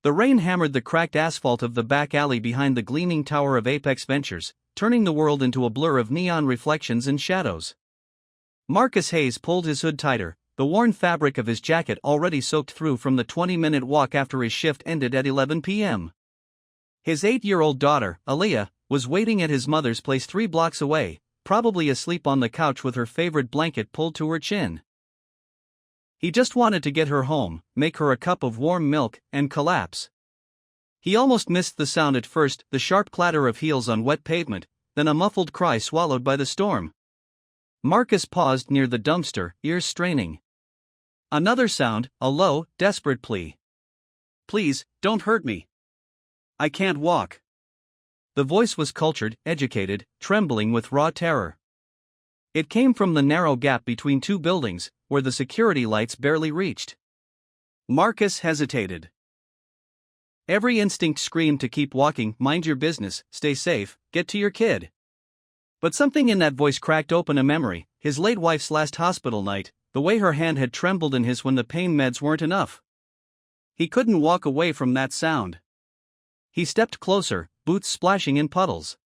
The rain hammered the cracked asphalt of the back alley behind the gleaming tower of Apex Ventures, turning the world into a blur of neon reflections and shadows. Marcus Hayes pulled his hood tighter, the worn fabric of his jacket already soaked through from the 20-minute walk after his shift ended at 11 p.m. His 8-year-old daughter, Aaliyah, was waiting at his mother's place 3 blocks away, probably asleep on the couch with her favorite blanket pulled to her chin. He just wanted to get her home, make her a cup of warm milk, and collapse. He almost missed the sound at first, the sharp clatter of heels on wet pavement, then a muffled cry swallowed by the storm. Marcus paused near the dumpster, ears straining. Another sound, a low, desperate plea. "Please, don't hurt me. I can't walk." The voice was cultured, educated, trembling with raw terror. It came from the narrow gap between 2 buildings, where the security lights barely reached. Marcus hesitated. Every instinct screamed to keep walking, mind your business, stay safe, get to your kid. But something in that voice cracked open a memory, his late wife's last hospital night, the way her hand had trembled in his when the pain meds weren't enough. He couldn't walk away from that sound. He stepped closer, boots splashing in puddles.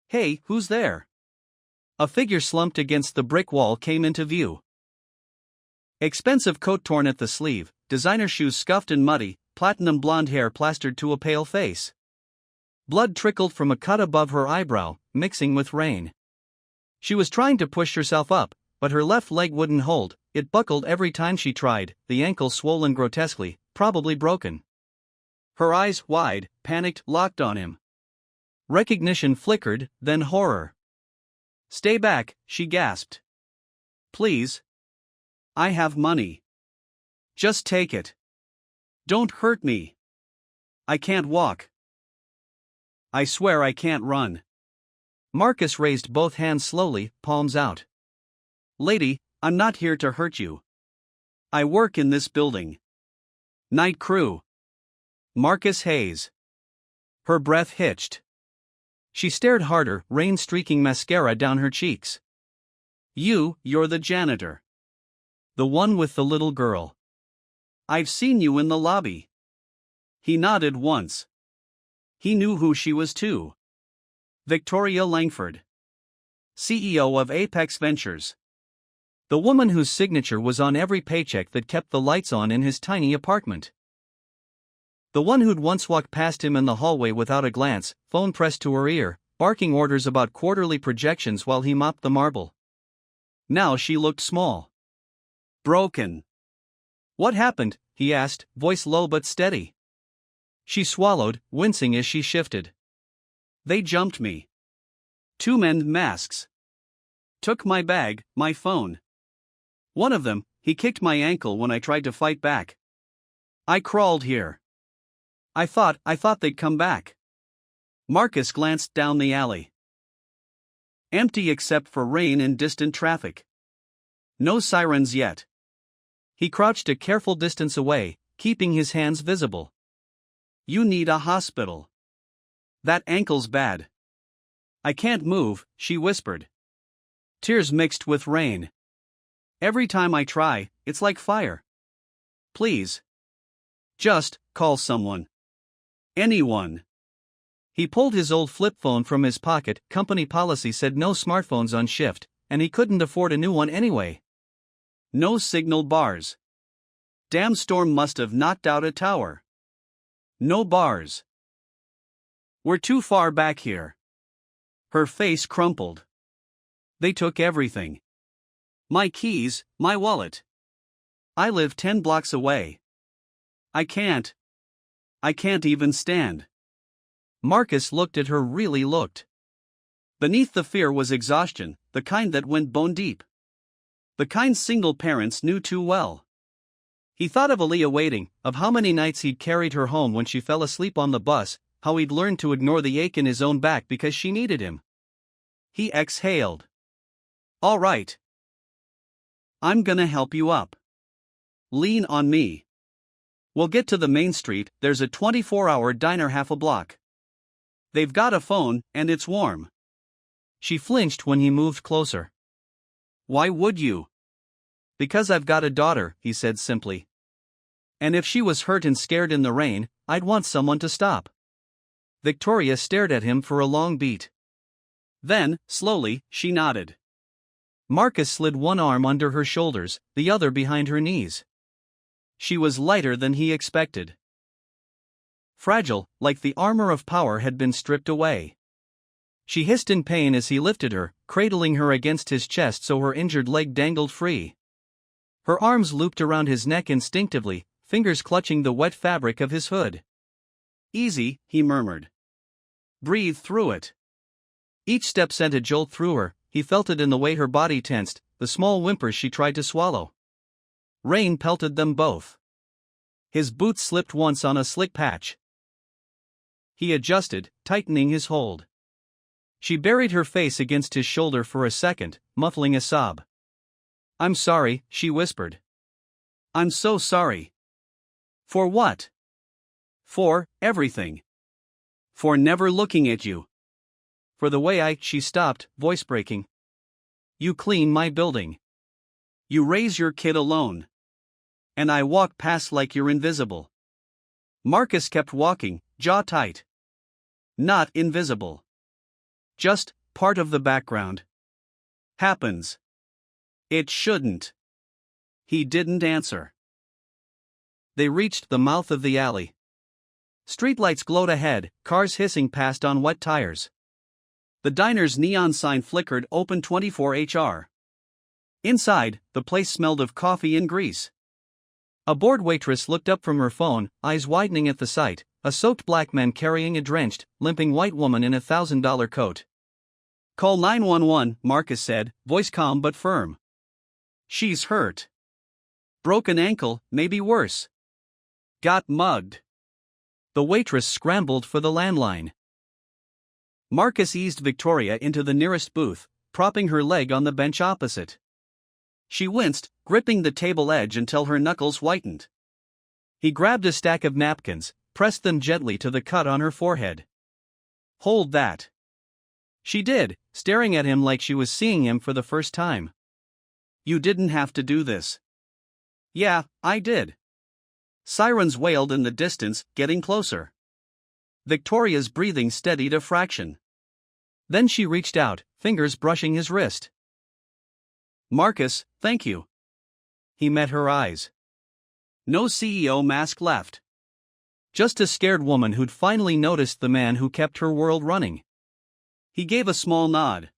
"Hey, who's there?" A figure slumped against the brick wall came into view. Expensive coat torn at the sleeve, designer shoes scuffed and muddy, platinum blonde hair plastered to a pale face. Blood trickled from a cut above her eyebrow, mixing with rain. She was trying to push herself up, but her left leg wouldn't hold, it buckled every time she tried, the ankle swollen grotesquely, probably broken. Her eyes, wide, panicked, locked on him. Recognition flickered, then horror. "Stay back," she gasped. "Please. I have money. Just take it. Don't hurt me. I can't walk. I swear I can't run." Marcus raised both hands slowly, palms out. "Lady, I'm not here to hurt you. I work in this building. Night crew. Marcus Hayes." Her breath hitched. She stared harder, rain streaking mascara down her cheeks. You're the janitor. The one with the little girl. I've seen you in the lobby." He nodded once. He knew who she was too. Victoria Langford, CEO of Apex Ventures. The woman whose signature was on every paycheck that kept the lights on in his tiny apartment. The one who'd once walked past him in the hallway without a glance, phone pressed to her ear, barking orders about quarterly projections while he mopped the marble. Now she looked small. Broken. "What happened?" he asked, voice low but steady. She swallowed, wincing as she shifted. "They jumped me. 2 men, masks. Took my bag, my phone. One of them, he kicked my ankle when I tried to fight back. I crawled here. I thought they'd come back." Marcus glanced down the alley. Empty except for rain and distant traffic. No sirens yet. He crouched a careful distance away, keeping his hands visible. "You need a hospital. That ankle's bad." "I can't move," she whispered. Tears mixed with rain. "Every time I try, it's like fire. Please. Just call someone. Anyone." He pulled his old flip phone from his pocket. Company policy said no smartphones on shift, and he couldn't afford a new one anyway. No signal bars. Damn storm must have knocked out a tower. No bars. "We're too far back here." Her face crumpled. "They took everything. My keys, my wallet. I live 10 blocks away. I can't even stand." Marcus looked at her, really looked. Beneath the fear was exhaustion, the kind that went bone deep. The kind single parents knew too well. He thought of Aaliyah waiting, of how many nights he'd carried her home when she fell asleep on the bus, how he'd learned to ignore the ache in his own back because she needed him. He exhaled. "All right. I'm gonna help you up. Lean on me. We'll get to the main street, there's a 24-hour diner half a block. They've got a phone, and it's warm." She flinched when he moved closer. "Why would you?" "Because I've got a daughter," he said simply. And if she was hurt and scared in the rain, I'd want someone to stop. Victoria stared at him for a long beat. Then, slowly, she nodded. Marcus slid one arm under her shoulders, the other behind her knees. She was lighter than he expected. Fragile, like the armor of power had been stripped away. She hissed in pain as he lifted her, cradling her against his chest so her injured leg dangled free. Her arms looped around his neck instinctively, fingers clutching the wet fabric of his hood. "Easy," he murmured. "Breathe through it." Each step sent a jolt through her. He felt it in the way her body tensed, the small whimpers she tried to swallow. Rain pelted them both. His boots slipped once on a slick patch. He adjusted, tightening his hold. She buried her face against his shoulder for a second, muffling a sob. "I'm sorry," she whispered. "I'm so sorry." "For what?" "For everything. For never looking at you. For the way she stopped, voice breaking. "You clean my building. You raise your kid alone. And I walk past like you're invisible." Marcus kept walking, jaw tight. "Not invisible. Just part of the background. Happens. It shouldn't." He didn't answer. They reached the mouth of the alley. Streetlights glowed ahead, cars hissing past on wet tires. The diner's neon sign flickered, "Open 24HR." Inside, the place smelled of coffee and grease. A bored waitress looked up from her phone, eyes widening at the sight, a soaked black man carrying a drenched, limping white woman in a $1,000 coat. "Call 911, Marcus said, voice calm but firm. "She's hurt. Broken ankle, maybe worse. Got mugged." The waitress scrambled for the landline. Marcus eased Victoria into the nearest booth, propping her leg on the bench opposite. She winced, gripping the table edge until her knuckles whitened. He grabbed a stack of napkins, pressed them gently to the cut on her forehead. "Hold that." She did, staring at him like she was seeing him for the first time. "You didn't have to do this." "Yeah, I did." Sirens wailed in the distance, getting closer. Victoria's breathing steadied a fraction. Then she reached out, fingers brushing his wrist. "Marcus, thank you." He met her eyes. No CEO mask left. Just a scared woman who'd finally noticed the man who kept her world running. He gave a small nod.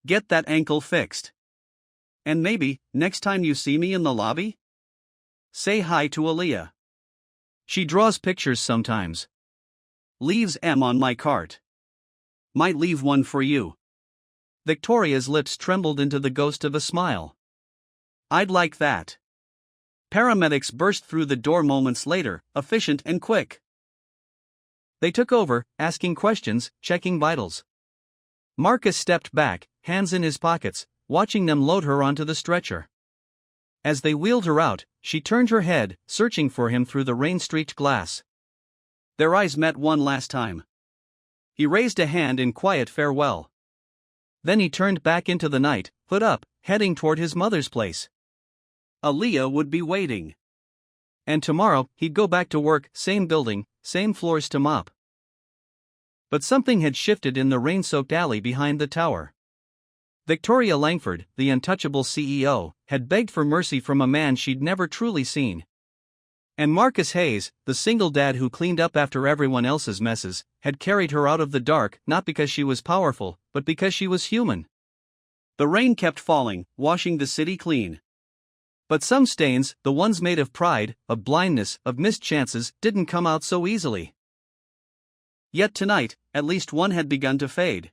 "Get that ankle fixed. And maybe, next time you see me in the lobby, say hi to Aaliyah. She draws pictures sometimes. Leaves M on my cart. Might leave one for you." Victoria's lips trembled into the ghost of a smile. "I'd like that." Paramedics burst through the door moments later, efficient and quick. They took over, asking questions, checking vitals. Marcus stepped back, hands in his pockets, watching them load her onto the stretcher. As they wheeled her out, she turned her head, searching for him through the rain-streaked glass. Their eyes met one last time. He raised a hand in quiet farewell. Then he turned back into the night, hood up, heading toward his mother's place. Aaliyah would be waiting. And tomorrow, he'd go back to work, same building, same floors to mop. But something had shifted in the rain-soaked alley behind the tower. Victoria Langford, the untouchable CEO, had begged for mercy from a man she'd never truly seen. And Marcus Hayes, the single dad who cleaned up after everyone else's messes, had carried her out of the dark not because she was powerful, but because she was human. The rain kept falling, washing the city clean. But some stains, the ones made of pride, of blindness, of missed chances, didn't come out so easily. Yet tonight, at least one had begun to fade.